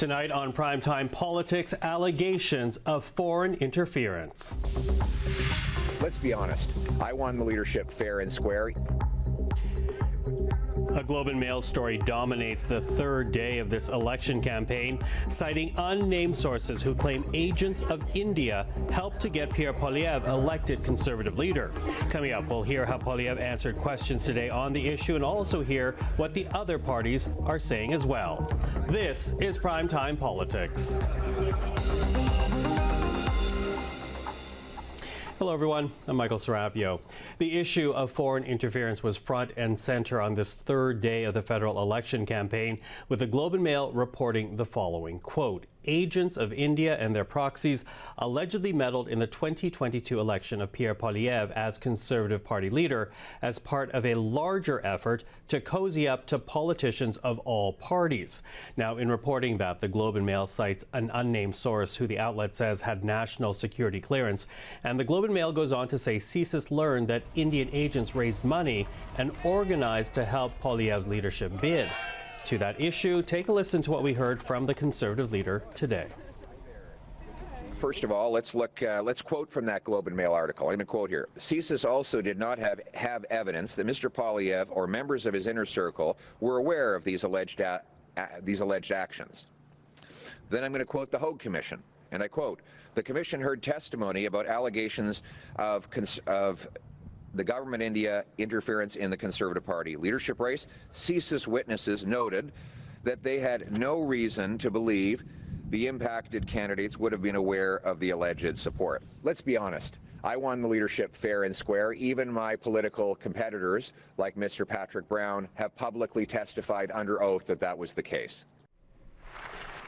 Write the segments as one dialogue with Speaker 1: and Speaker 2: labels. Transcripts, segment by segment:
Speaker 1: Tonight on Primetime Politics, allegations of foreign interference.
Speaker 2: Let's be honest. I won the leadership fair and square.
Speaker 1: A Globe and Mail story dominates the third day of this election campaign, citing unnamed sources who claim agents of India helped to get Pierre Poilievre elected Conservative leader. Coming up, we'll hear how Poilievre answered questions today on the issue and also hear what the other parties are saying as well. This is Primetime Politics. Hello, everyone. I'm Michael Serapio. The issue of foreign interference was front and center on this third day of the federal election campaign, with the Globe and Mail reporting the following, quote, agents of India and their proxies allegedly meddled in the 2022 election of Pierre Poilievre as Conservative Party leader as part of a larger effort to cozy up to politicians of all parties. Now, in reporting that, the Globe and Mail cites an unnamed source who the outlet says had national security clearance. And the Globe and Mail goes on to say CSIS learned that Indian agents raised money and organized to help Poilievre's leadership bid. To that issue, take a listen to what we heard from the Conservative leader today.
Speaker 2: First of all, let's quote from that Globe and Mail article. I'm going to quote here. CSIS also did not have evidence that Mr. Poilievre or members of his inner circle were aware of these alleged actions. Then I'm going to quote the Hogue Commission, and I quote, the Commission heard testimony about allegations of the government India interference in the Conservative Party leadership race. CSIS witnesses noted that they had no reason to believe the impacted candidates would have been aware of the alleged support. Let's be honest. I won the leadership fair and square. Even my political competitors, like Mr. Patrick Brown, have publicly testified under oath that that was the case.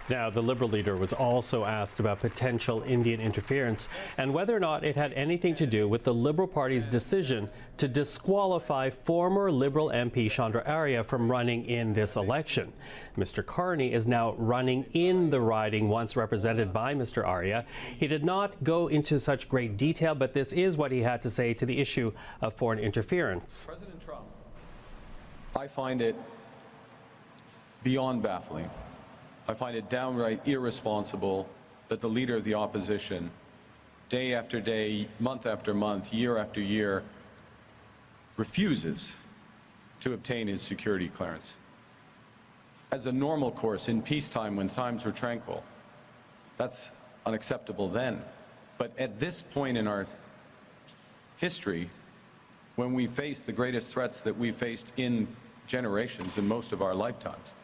Speaker 1: Now, the Liberal leader was also asked about potential Indian interference and whether or not it had anything to do with the Liberal Party's decision to disqualify former Liberal MP Chandra Arya from running in this election. Mr. Carney is now running in the riding once represented by Mr. Arya. He did not go into such great detail, but this is what he had to say to the issue of foreign interference.
Speaker 3: President Trump, I find it beyond baffling. I find it downright irresponsible that the leader of the opposition, day after day, month after month, year after year, refuses to obtain his security clearance. As a normal course in peacetime when times were tranquil, that's unacceptable then. But at this point in our history, when we face the greatest threats that we've faced in generations in most of our lifetimes,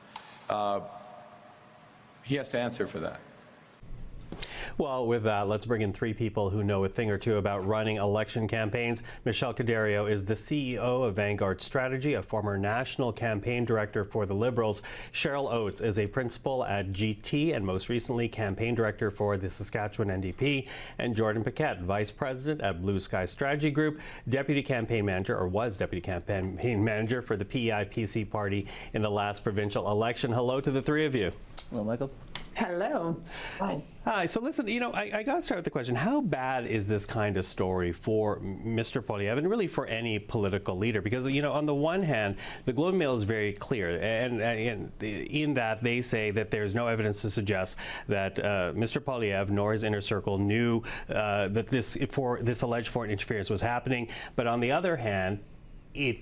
Speaker 3: he has to answer for that.
Speaker 1: Well, with that, let's bring in three people who know a thing or two about running election campaigns. Michele Cadario is the CEO of Vanguard Strategy, a former national campaign director for the Liberals. Cheryl Oates is a principal at GT and most recently campaign director for the Saskatchewan NDP. And Jordan Paquet, vice president at Blue Sky Strategy Group, deputy campaign manager, or was deputy campaign manager for the PEI-PC party in the last provincial election. Hello to the three of you.
Speaker 4: Hello, Michael.
Speaker 5: Hello.
Speaker 4: Hi.
Speaker 1: Hi. So listen, I got to start with the question, how bad is this kind of story for Mr. Poilievre and really for any political leader? Because, on the one hand, the Globe and Mail is very clear and in that they say that there's no evidence to suggest that Mr. Poilievre nor his inner circle knew that this alleged foreign interference was happening. But on the other hand, it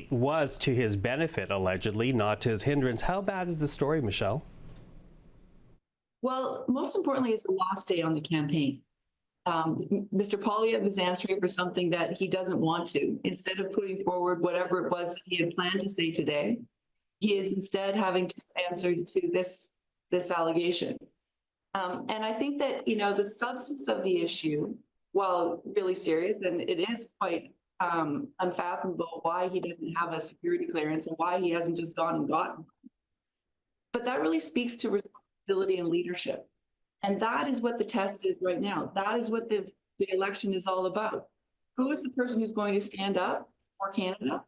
Speaker 1: was to his benefit, allegedly, not to his hindrance. How bad is the story, Michele?
Speaker 5: Well, most importantly, it's the last day on the campaign. Mr. Poilievre is answering for something that he doesn't want to. Instead of putting forward whatever it was that he had planned to say today, he is instead having to answer to this allegation. And I think that, the substance of the issue, while really serious, and it is quite unfathomable why he doesn't have a security clearance and why he hasn't just gone and gotten one. But that really speaks to responsibility and leadership. And that is what the test is right now. That is what the election is all about. Who is the person who's going to stand up for Canada?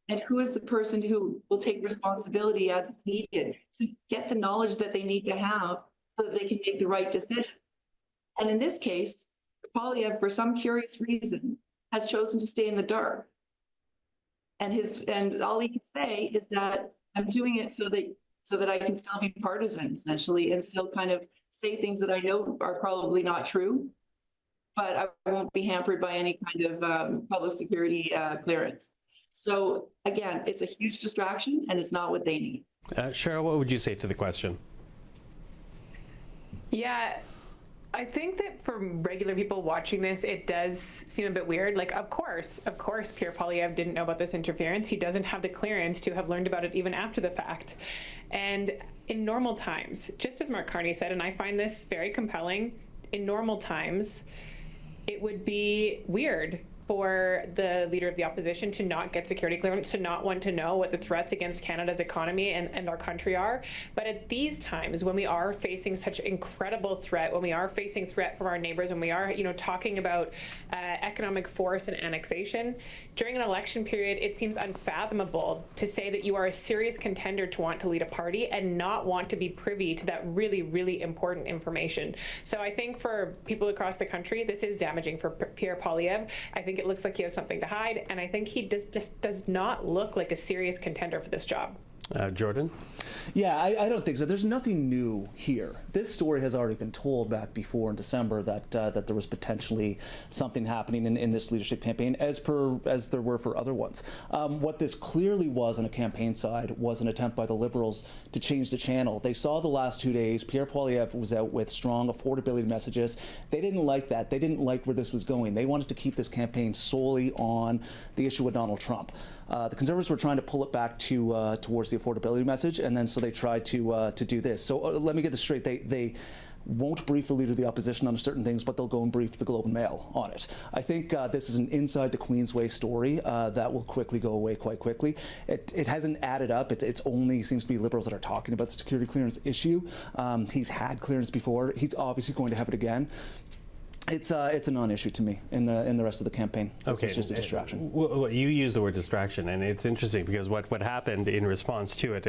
Speaker 5: And who is the person who will take responsibility as it's needed to get the knowledge that they need to have so that they can make the right decision? And in this case, Poilievre, for some curious reason, has chosen to stay in the dark. And all he can say is that I'm doing it so that so that I can still be partisan, essentially, and still kind of say things that I know are probably not true, but I won't be hampered by any kind of public security clearance. So again, it's a huge distraction, and it's not what they need.
Speaker 1: Cheryl, what would you say to the question?
Speaker 4: Yeah, I think that for regular people watching this, it does seem a bit weird. Like, of course, Pierre Poilievre didn't know about this interference. He doesn't have the clearance to have learned about it even after the fact. And in normal times, just as Mark Carney said, and I find this very compelling, in normal times, it would be weird for the leader of the opposition to not get security clearance, to not want to know what the threats against Canada's economy and our country are. But at these times, when we are facing such incredible threat, when we are facing threat from our neighbors, when we are, talking about economic force and annexation, during an election period, it seems unfathomable to say that you are a serious contender to want to lead a party and not want to be privy to that really, really important information. So I think for people across the country, this is damaging for Pierre Poilievre. I think it looks like he has something to hide, and I think he just does not look like a serious contender for this job.
Speaker 1: Jordan?
Speaker 6: Yeah, I don't think so. There's nothing new here. This story has already been told back before in December that there was potentially something happening in this leadership campaign, as there were for other ones. What this clearly was on a campaign side was an attempt by the Liberals to change the channel. They saw the last 2 days Pierre Poilievre was out with strong affordability messages. They didn't like that. They didn't like where this was going. They wanted to keep this campaign solely on the issue with Donald Trump. The Conservatives were trying to pull it back towards the affordability message, and then so they tried to do this. So let me get this straight. They won't brief the leader of the opposition on certain things, but they'll go and brief the Globe and Mail on it. I think this is an inside the Queensway story that will quickly go away quite quickly. It hasn't added up. It's only seems to be Liberals that are talking about the security clearance issue. He's had clearance before. He's obviously going to have it again. It's a non-issue to me in the rest of the campaign. This was just a distraction.
Speaker 1: Well, you use the word distraction, and it's interesting because what happened in response to it,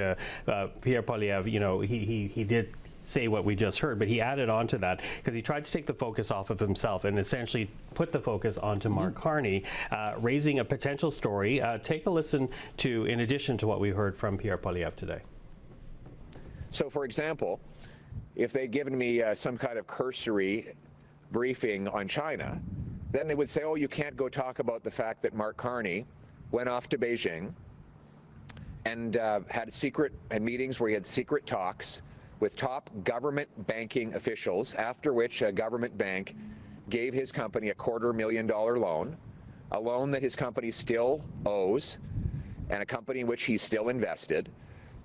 Speaker 1: Pierre Poilievre, he did say what we just heard, but he added on to that because he tried to take the focus off of himself and essentially put the focus onto Mark Carney, raising a potential story. Take a listen to, in addition to what we heard from Pierre Poilievre today.
Speaker 2: So, for example, if they'd given me some kind of cursory briefing on China, then they would say, oh, you can't go talk about the fact that Mark Carney went off to Beijing and had meetings where he had secret talks with top government banking officials, after which a government bank gave his company a $250,000 loan, a loan that his company still owes, and a company in which he's still invested,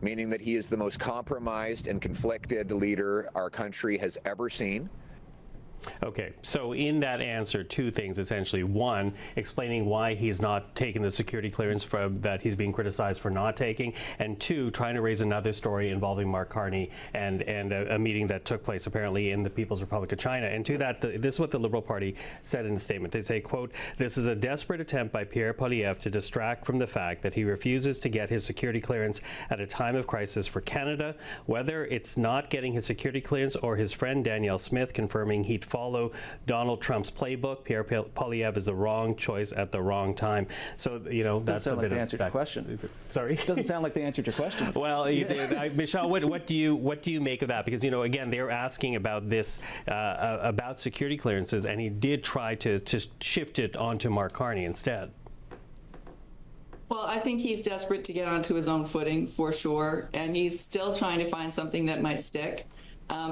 Speaker 2: meaning that he is the most compromised and conflicted leader our country has ever seen.
Speaker 1: Okay, so in that answer, two things essentially. One, explaining why he's not taking the security clearance that he's being criticized for not taking, and two, trying to raise another story involving Mark Carney and a meeting that took place apparently in the People's Republic of China. And to that, this is what the Liberal Party said in a statement. They say, quote, "This is a desperate attempt by Pierre Poilievre to distract from the fact that he refuses to get his security clearance at a time of crisis for Canada, whether it's not getting his security clearance or his friend Danielle Smith confirming he'd follow Donald Trump's playbook. Pierre Poilievre is the wrong choice at the wrong time." So, that's a bit of the answer to your question. Sorry?
Speaker 6: It doesn't sound like they answered your question.
Speaker 1: Well, Michelle, what do you make of that? Because, again, they're asking about this, about security clearances, and he did try to shift it onto Mark Carney instead.
Speaker 5: Well, I think he's desperate to get onto his own footing, for sure, and he's still trying to find something that might stick.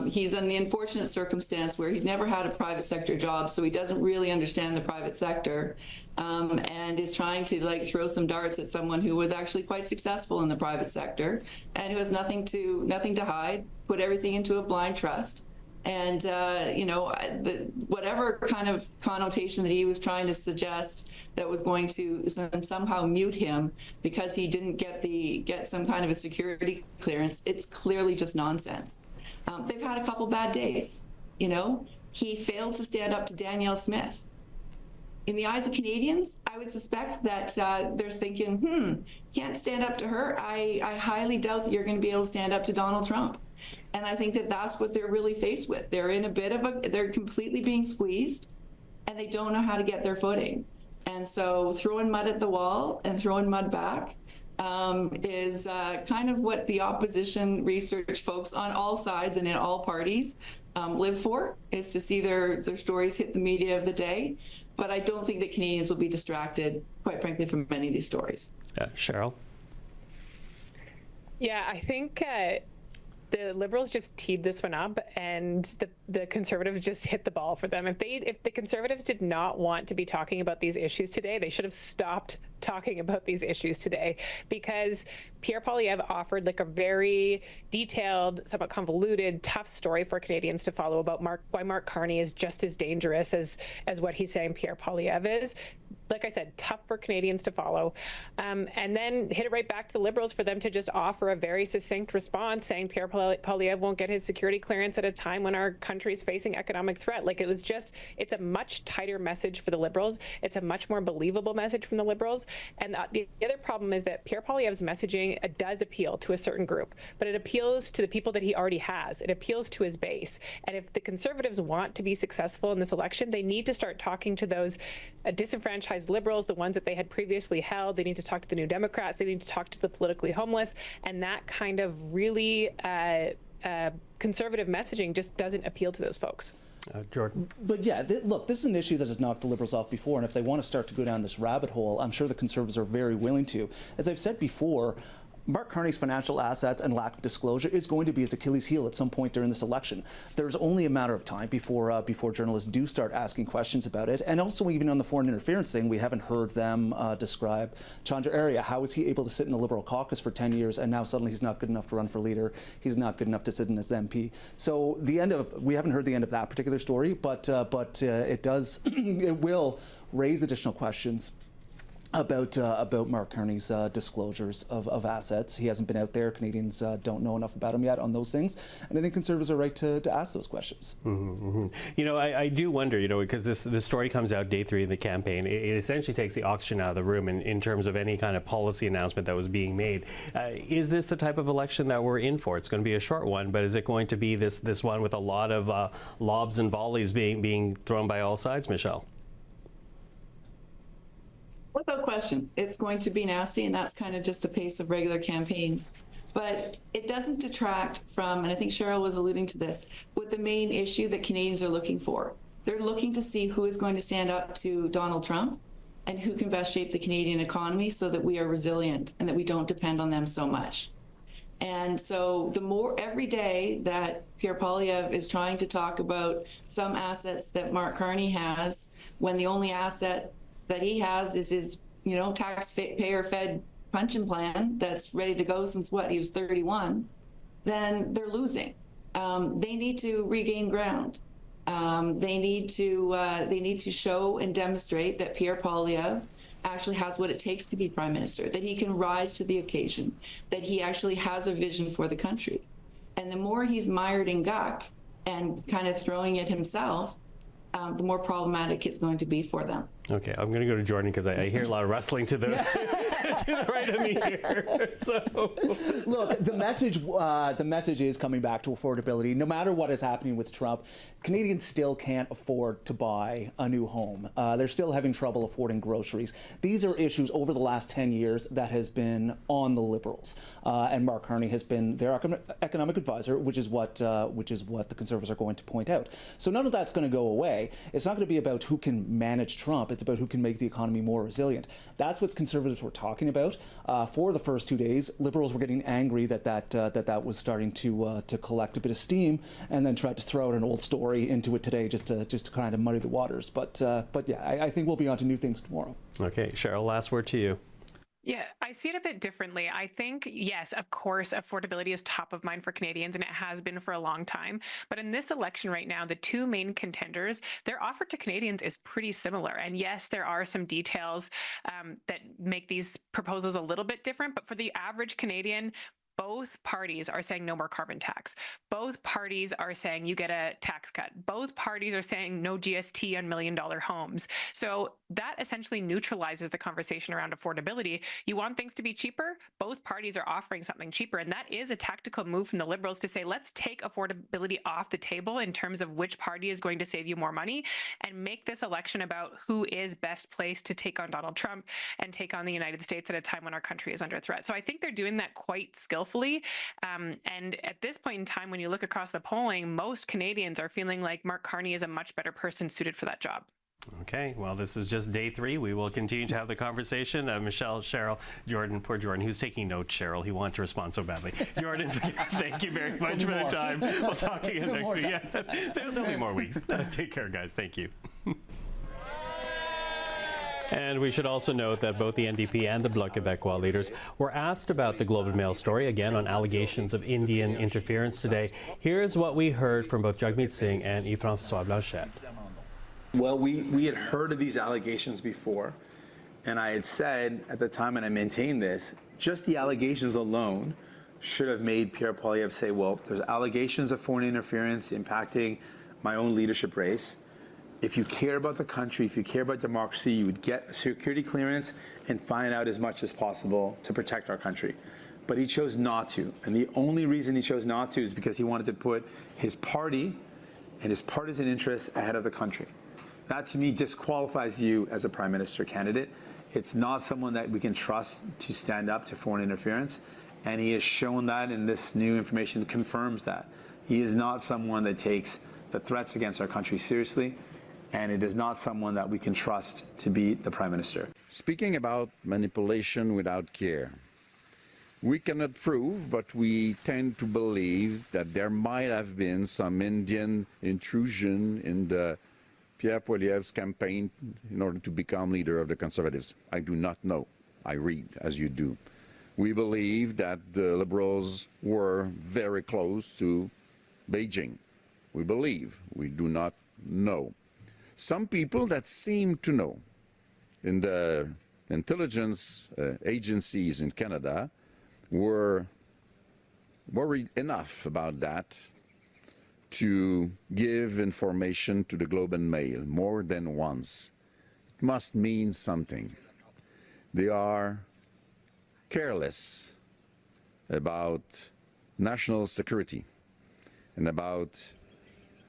Speaker 5: He's in the unfortunate circumstance where he's never had a private sector job, so he doesn't really understand the private sector, and is trying to throw some darts at someone who was actually quite successful in the private sector and who has nothing to hide, put everything into a blind trust. And, whatever kind of connotation that he was trying to suggest that was going to somehow mute him because he didn't get some kind of a security clearance, it's clearly just nonsense. They've had a couple bad days. He failed to stand up to Danielle Smith. In the eyes of Canadians, I would suspect that they're thinking, can't stand up to her. I highly doubt that you're going to be able to stand up to Donald Trump. And I think that that's what they're really faced with. They're in they're completely being squeezed, and they don't know how to get their footing. And so throwing mud at the wall and throwing mud back is kind of what the opposition research folks on all sides and in all parties live for, is to see their stories hit the media of the day. But I don't think that Canadians will be distracted, quite frankly, from many of these stories.
Speaker 1: Cheryl?
Speaker 4: Yeah, I think the Liberals just teed this one up, and the Conservatives just hit the ball for them. If the Conservatives did not want to be talking about these issues today, they should have stopped talking about these issues today, because Pierre Poilievre offered like a very detailed, somewhat convoluted, tough story for Canadians to follow about why Mark Carney is just as dangerous as what he's saying Pierre Poilievre is. Like I said, tough for Canadians to follow. And then hit it right back to the Liberals for them to just offer a very succinct response saying Pierre Poilievre won't get his security clearance at a time when our country is facing economic threat. Like, it's a much tighter message for the Liberals. It's a much more believable message from the Liberals. And the other problem is that Pierre Poilievre's messaging does appeal to a certain group, but it appeals to the people that he already has. It appeals to his base. And if the Conservatives want to be successful in this election, they need to start talking to those disenfranchised Liberals, the ones that they had previously held. They need to talk to the New Democrats. They need to talk to the politically homeless. And that kind of really conservative messaging just doesn't appeal to those folks.
Speaker 1: Jordan?
Speaker 6: But yeah, look, this is an issue that has knocked the Liberals off before, and if they want to start to go down this rabbit hole, I'm sure the Conservatives are very willing to. As I've said before, Mark Carney's financial assets and lack of disclosure is going to be his Achilles heel at some point during this election. There's only a matter of time before journalists do start asking questions about it. And also, even on the foreign interference thing, we haven't heard them describe Chandra Arya. How is he able to sit in the Liberal caucus for 10 years and now suddenly he's not good enough to run for leader? He's not good enough to sit in as MP. So we haven't heard the end of that particular story, but it does, it will raise additional questions about Mark Carney's disclosures of assets. He hasn't been out there. Canadians don't know enough about him yet on those things, and I think Conservatives are right to ask those questions.
Speaker 1: You know, I do wonder, you know, because this story comes out day 3 of the campaign. It essentially takes the oxygen out of the room in terms of any kind of policy announcement that was being made. Is this the type of election that we're in for? It's going to be a short one, but is it going to be this one with a lot of lobs and volleys being thrown by all sides, Michele?
Speaker 5: Without question, it's going to be nasty, and that's kind of just the pace of regular campaigns. But it doesn't detract from, and I think Cheryl was alluding to this, with the main issue that Canadians are looking for. They're looking to see who is going to stand up to Donald Trump and who can best shape the Canadian economy so that we are resilient and that we don't depend on them so much. And so the more every day that Pierre Poilievre is trying to talk about some assets that Mark Carney has, when the only asset that he has is his, taxpayer-fed pension plan that's ready to go since he was 31, then they're losing. They need to regain ground. They need to show and demonstrate that Pierre Poilievre actually has what it takes to be prime minister, that he can rise to the occasion, that he actually has a vision for the country. And the more he's mired in guck and kind of throwing it himself, the more problematic it's going to be for them.
Speaker 1: Okay, I'm going to go to Jordan because I hear a lot of wrestling to the to the right of me here. So,
Speaker 6: look, the message is coming back to affordability. No matter what is happening with Trump, Canadians still can't afford to buy a new home. They're still having trouble affording groceries. These are issues over the last 10 years that has been on the Liberals, and Mark Carney has been their economic advisor, which is what the Conservatives are going to point out. So none of that's going to go away. It's not going to be about who can manage Trump. It's about who can make the economy more resilient. That's what Conservatives were talking about for the first 2 days. Liberals were getting angry that was starting to collect a bit of steam, and then tried to throw out an old story into it today just to kind of muddy the waters. But yeah, I think we'll be on to new things tomorrow.
Speaker 1: Okay, Cheryl, last word to you.
Speaker 4: Yeah, I see it a bit differently. I think, yes, of course, affordability is top of mind for Canadians, and it has been for a long time. But in this election right now, the two main contenders, their offer to Canadians is pretty similar. And yes, there are some details that make these proposals a little bit different. But for the average Canadian, both parties are saying no more carbon tax. Both parties are saying you get a tax cut. Both parties are saying no GST on $1 million homes. So that essentially neutralizes the conversation around affordability. You want things to be cheaper? Both parties are offering something cheaper. And that is a tactical move from the Liberals to say, let's take affordability off the table in terms of which party is going to save you more money and make this election about who is best placed to take on Donald Trump and take on the United States at a time when our country is under threat. So I think they're doing that quite skillfully. And at this point in time, when you look across the polling, most Canadians are feeling like Mark Carney is a much better person suited for that job.
Speaker 1: Okay, well, this is just day 3. We will continue to have the conversation. Michelle, Cheryl, Jordan, poor Jordan, who's taking notes, Cheryl. He wanted to respond so badly. Jordan, thank you very much for the time. We'll talk again next week. Yes, there'll be more weeks. Take care, guys. Thank you. And we should also note that both the NDP and the Bloc Québécois leaders were asked about the Globe and Mail story, again on allegations of Indian interference today. Here's what we heard from both Jagmeet Singh and Yves-François Blanchet.
Speaker 7: Well, we had heard of these allegations before, and I had said at the time, and I maintain this, just the allegations alone should have made Pierre Poilievre say, well, there's allegations of foreign interference impacting my own leadership race. If you care about the country, if you care about democracy, you would get a security clearance and find out as much as possible to protect our country. But he chose not to. And the only reason he chose not to is because he wanted to put his party and his partisan interests ahead of the country. That, to me, disqualifies you as a prime minister candidate. It's not someone that we can trust to stand up to foreign interference. And he has shown that, and this new information confirms that. He is not someone that takes the threats against our country seriously. And it is not someone that we can trust to be the Prime Minister.
Speaker 8: Speaking about manipulation without care, we cannot prove, but we tend to believe that there might have been some Indian intrusion in the Pierre Poilievre's campaign in order to become leader of the Conservatives. I do not know. I read as you do. We believe that the Liberals were very close to Beijing. We believe. We do not know. Some people that seem to know in the intelligence agencies in Canada were worried enough about that to give information to the Globe and Mail more than once. It must mean something. They are careless about national security and about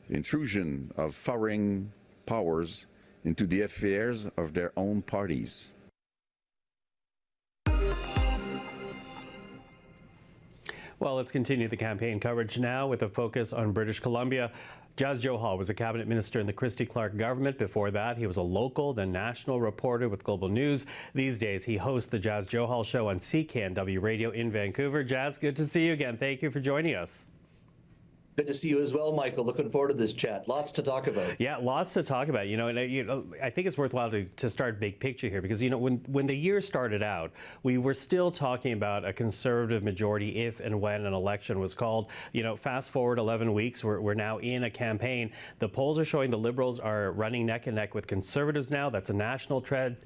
Speaker 8: intrusion of foreign powers into the affairs of their own parties.
Speaker 1: Well, let's continue the campaign coverage now with a focus on British Columbia. Jas Johal was a cabinet minister in the Christy Clark government. Before that, he was a local, then national reporter with Global News. These days, he hosts the Jas Johal Show on CKNW Radio in Vancouver. Jas, good to see you again. Thank you for joining us.
Speaker 9: Good to see you as well, Michael. Looking forward to this chat. Lots to talk about.
Speaker 1: Yeah, lots to talk about. I think it's worthwhile to start big picture here because, when the year started out, we were still talking about a Conservative majority if and when an election was called. Fast forward 11 weeks, we're now in a campaign. The polls are showing the Liberals are running neck and neck with Conservatives now. That's a national trend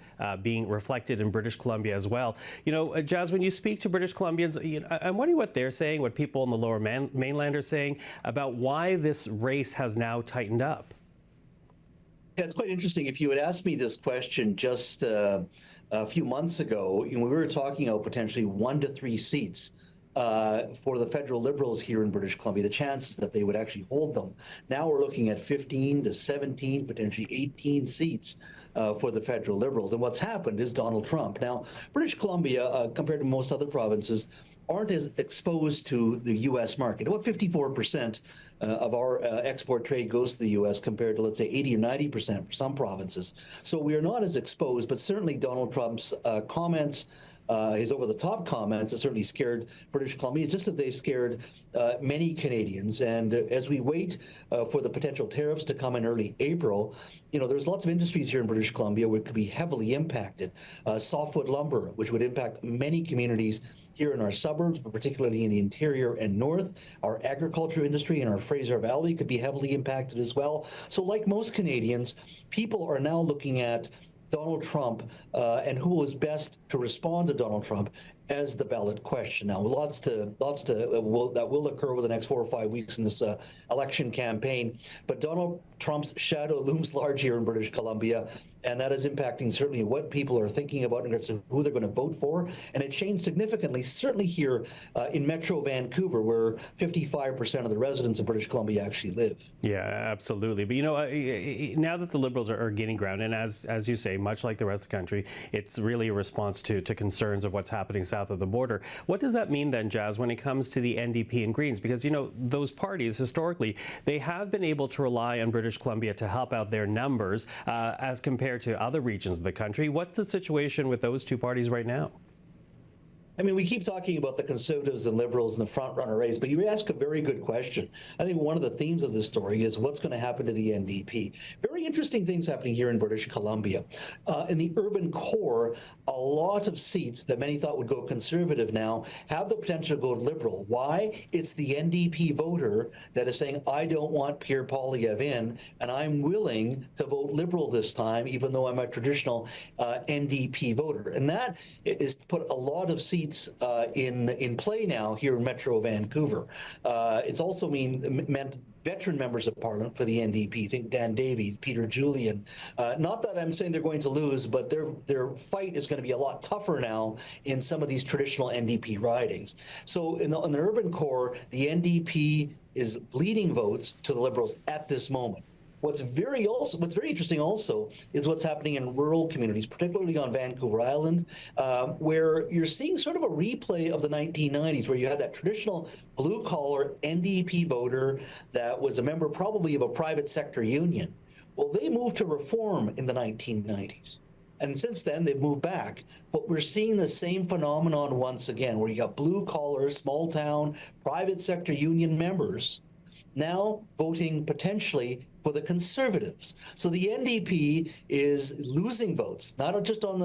Speaker 1: being reflected in British Columbia as well. Jas, when you speak to British Columbians, I'm wondering what they're saying, what people on the Lower Mainland are saying about why this race has now tightened up.
Speaker 9: Yeah, it's quite interesting. If you had asked me this question just a few months ago, we were talking about potentially 1 to 3 seats for the federal Liberals here in British Columbia, the chances that they would actually hold them. Now we're looking at 15 to 17, potentially 18 seats for the federal Liberals. And what's happened is Donald Trump. Now, British Columbia, compared to most other provinces, aren't as exposed to the U.S. market. About 54% of our export trade goes to the U.S. compared to, let's say, 80 or 90% for some provinces. So we are not as exposed, but certainly Donald Trump's comments, his over-the-top comments, have certainly scared British Columbia, just as they've scared many Canadians. And as we wait for the potential tariffs to come in early April, there's lots of industries here in British Columbia which could be heavily impacted. Softwood lumber, which would impact many communities here in our suburbs, but particularly in the interior and north. Our agriculture industry in our Fraser Valley could be heavily impacted as well. So like most Canadians, people are now looking at Donald Trump and who is best to respond to Donald Trump as the ballot question. Now, that will occur over the next 4 or 5 weeks in this election campaign. But Donald Trump's shadow looms large here in British Columbia, and that is impacting certainly what people are thinking about in terms of who they're going to vote for. And it changed significantly, certainly here in Metro Vancouver, where 55% of the residents of British Columbia actually live.
Speaker 1: Yeah, absolutely. But now that the Liberals are gaining ground, and as you say, much like the rest of the country, it's really a response to concerns of what's happening south of the border. What does that mean then, Jas, when it comes to the NDP and Greens? Because, those parties, historically, they have been able to rely on British Columbia to help out their numbers as compared to other regions of the country. What's the situation with those two parties right now?
Speaker 9: I mean, we keep talking about the Conservatives and Liberals in the front-runner race, but you ask a very good question. I think one of the themes of this story is what's going to happen to the NDP. Very interesting things happening here in British Columbia. In the urban core, a lot of seats that many thought would go Conservative now have the potential to go Liberal. Why? It's the NDP voter that is saying, I don't want Pierre Poilievre in, and I'm willing to vote Liberal this time, even though I'm a traditional NDP voter. And that is put a lot of seats in play now here in Metro Vancouver. It's also meant veteran members of Parliament for the NDP. Think Dan Davies, Peter Julian. Not that I'm saying they're going to lose, but their fight is going to be a lot tougher now in some of these traditional NDP ridings. So in the urban core, the NDP is leading votes to the Liberals at this moment. What's very interesting also is what's happening in rural communities, particularly on Vancouver Island, where you're seeing sort of a replay of the 1990s, where you had that traditional blue-collar NDP voter that was a member probably of a private sector union. Well, they moved to reform in the 1990s. And since then, they've moved back. But we're seeing the same phenomenon once again, where you got blue-collar, small-town, private sector union members now voting potentially for the Conservatives. So the NDP is losing votes, not just on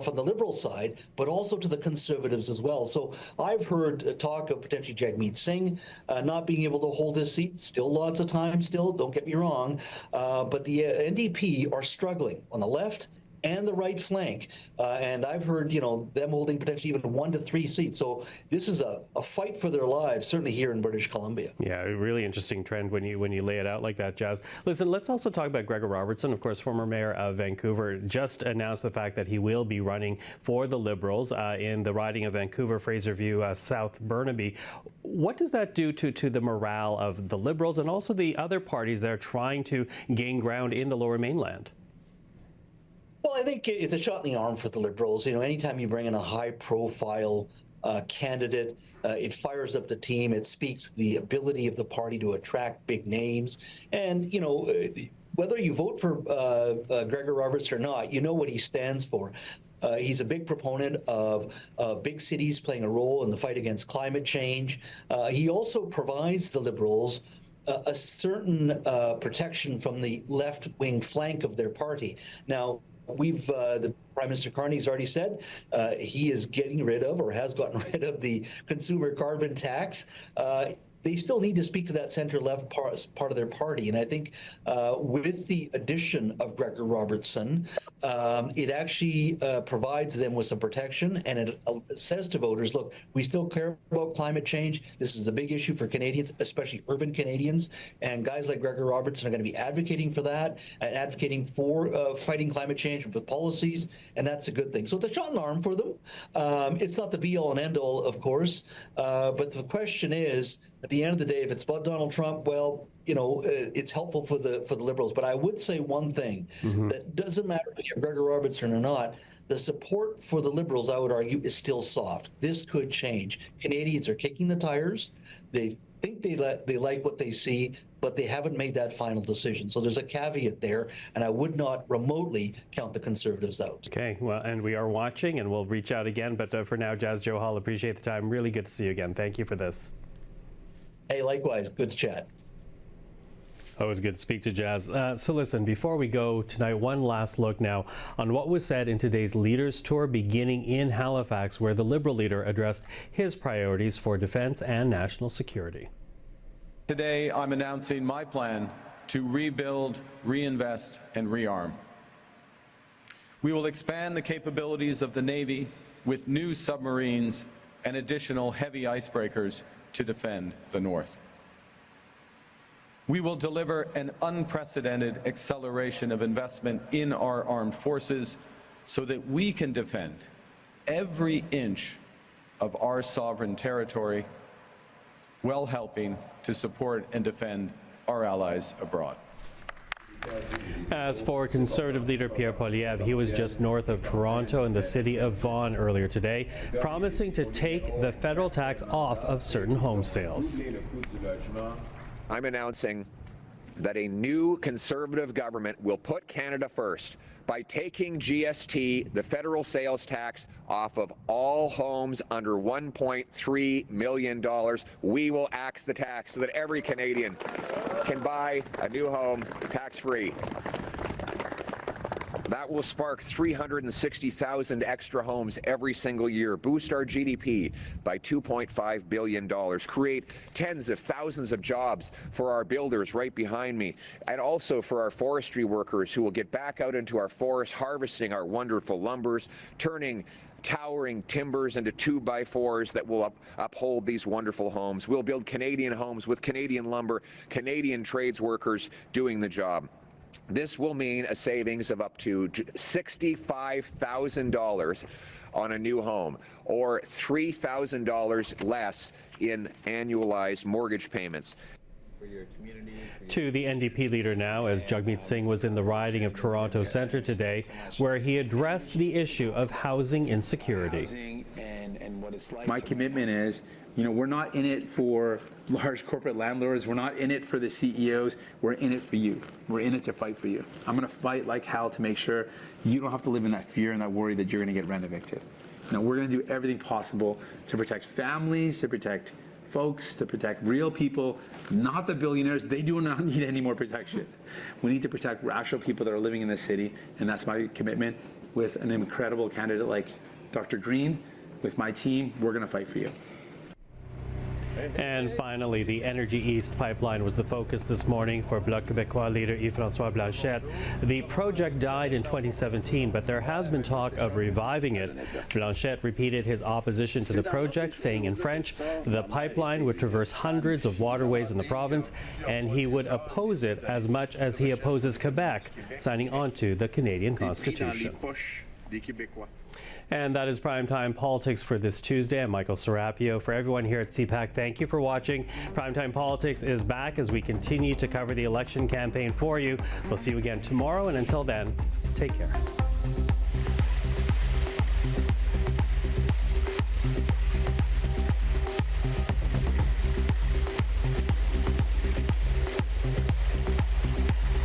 Speaker 9: from the Liberal side, but also to the Conservatives as well. So I've heard talk of potentially Jagmeet Singh not being able to hold his seat. Still lots of time, don't get me wrong. But the NDP are struggling on the left and the right flank. And I've heard, them holding potentially even 1 to 3 seats. So this is a fight for their lives, certainly here in British Columbia.
Speaker 1: Yeah, a really interesting trend when you lay it out like that, Jas. Listen, let's also talk about Gregor Robertson, of course, former mayor of Vancouver, just announced the fact that he will be running for the Liberals in the riding of Vancouver, Fraserview, South Burnaby. What does that do to the morale of the Liberals and also the other parties that are trying to gain ground in the Lower Mainland?
Speaker 9: Well, I think it's a shot in the arm for the Liberals. Anytime you bring in a high-profile candidate, it fires up the team. It speaks the ability of the party to attract big names. And, whether you vote for Gregor Robertson or not, you know what he stands for. He's a big proponent of big cities playing a role in the fight against climate change. He also provides the Liberals a certain protection from the left-wing flank of their party. Now, the Prime Minister Carney's already said he is getting rid of or has gotten rid of the consumer carbon tax. They still need to speak to that center-left part of their party. And I think with the addition of Gregor Robertson, it actually provides them with some protection. And it says to voters, look, we still care about climate change. This is a big issue for Canadians, especially urban Canadians. And guys like Gregor Robertson are going to be advocating for that and advocating for fighting climate change with policies. And that's a good thing. So it's a shot in the arm for them. It's not the be-all and end-all, of course. But the question is, at the end of the day, if it's about Donald Trump, well, it's helpful for the Liberals. But I would say one thing, that doesn't matter if you're Gregor Robertson or not, the support for the Liberals, I would argue, is still soft. This could change. Canadians are kicking the tires. They think they like what they see, but they haven't made that final decision. So there's a caveat there, and I would not remotely count the Conservatives out.
Speaker 1: Okay, well, and we are watching, and we'll reach out again. But for now, Jas Johal, appreciate the time. Really good to see you again. Thank you for this.
Speaker 9: Hey, likewise. Good to chat.
Speaker 1: Always good to speak to Jas. So listen, before we go tonight, one last look now on what was said in today's Leaders Tour beginning in Halifax, where the Liberal leader addressed his priorities for defense and national security.
Speaker 3: Today, I'm announcing my plan to rebuild, reinvest, and rearm. We will expand the capabilities of the Navy with new submarines and additional heavy icebreakers to defend the North. We will deliver an unprecedented acceleration of investment in our armed forces so that we can defend every inch of our sovereign territory, while helping to support and defend our allies abroad.
Speaker 1: As for Conservative leader Pierre Poilievre, he was just north of Toronto in the city of Vaughan earlier today, promising to take the federal tax off of certain home sales.
Speaker 2: I'm announcing that a new Conservative government will put Canada first by taking GST, the federal sales tax, off of all homes under $1.3 million. We will axe the tax so that every Canadian can buy a new home tax-free. That will spark 360,000 extra homes every single year, boost our GDP by $2.5 billion, create tens of thousands of jobs for our builders right behind me, and also for our forestry workers who will get back out into our forests, harvesting our wonderful lumbers, turning towering timbers into 2x4s that will uphold these wonderful homes. We'll build Canadian homes with Canadian lumber, Canadian trades workers doing the job. This will mean a savings of up to $65,000 on a new home, or $3,000 less in annualized mortgage payments.
Speaker 1: To the NDP leader now, as Jagmeet Singh was in the riding of Toronto Centre today, where he addressed the issue of housing insecurity.
Speaker 7: My commitment is, we're not in it for large corporate landlords. We're not in it for the CEOs. We're in it for you. We're in it to fight for you. I'm going to fight like hell to make sure you don't have to live in that fear and that worry that you're going to get rent evicted. We're going to do everything possible to protect families, to protect folks, to protect real people, not the billionaires. They do not need any more protection. We need to protect actual people that are living in this city, and that's my commitment with an incredible candidate like Dr. Green. With my team, we're going to fight for you.
Speaker 1: And finally, the Energy East pipeline was the focus this morning for Bloc Québécois leader Yves-François Blanchet. The project died in 2017, but there has been talk of reviving it. Blanchet repeated his opposition to the project, saying in French, the pipeline would traverse hundreds of waterways in the province, and he would oppose it as much as he opposes Quebec signing onto the Canadian Constitution. And that is Primetime Politics for this Tuesday. I'm Michael Serapio. For everyone here at CPAC, thank you for watching. Primetime Politics is back as we continue to cover the election campaign for you. We'll see you again tomorrow, and until then, take care.